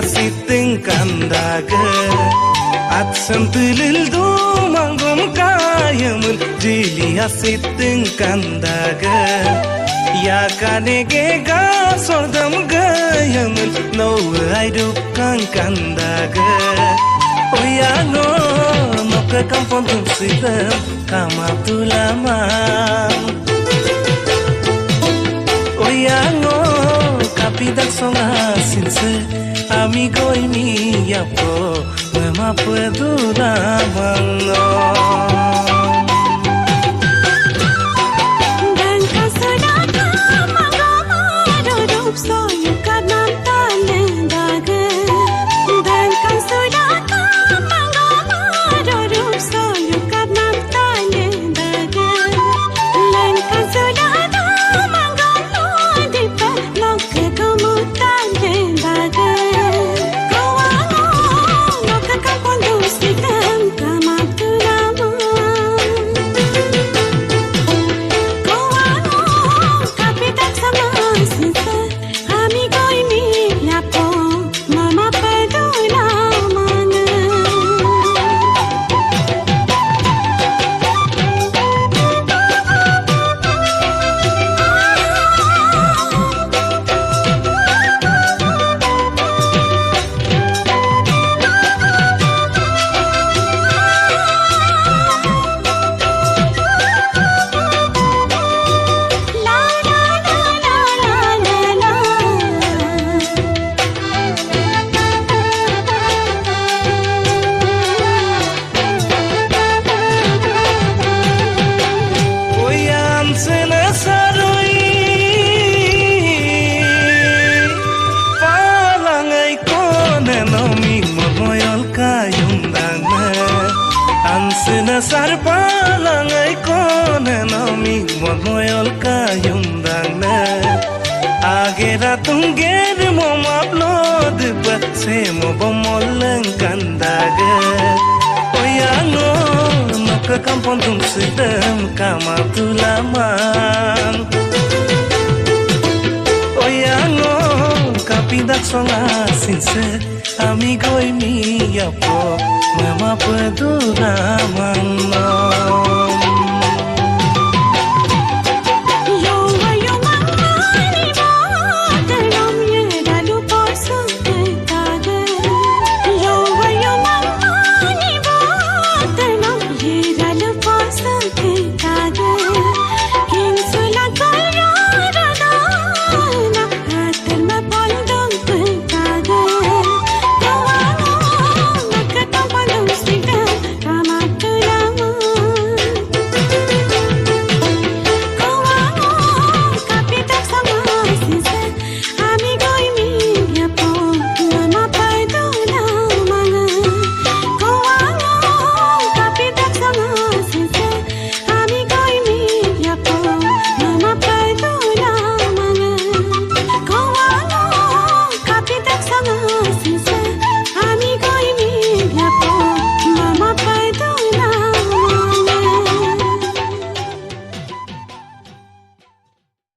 siting kandaga at santilil do mangum kayamul jili siting kandaga ya kanege ga sodam gayamul no I do kandaga oyano no ke kampon tum sitam kama tulaman oyano kapidak songa sinse amigo y mi apo no me puedo dar mano Sar palangai kone nami monoyol kayum dangne agera tungger mom upload but se mo bomoleng kandaga oyano nokka kampon tum sidam kama tulaman oyano kapidak songa sinse amigo y mi apo Mama puedo dar mano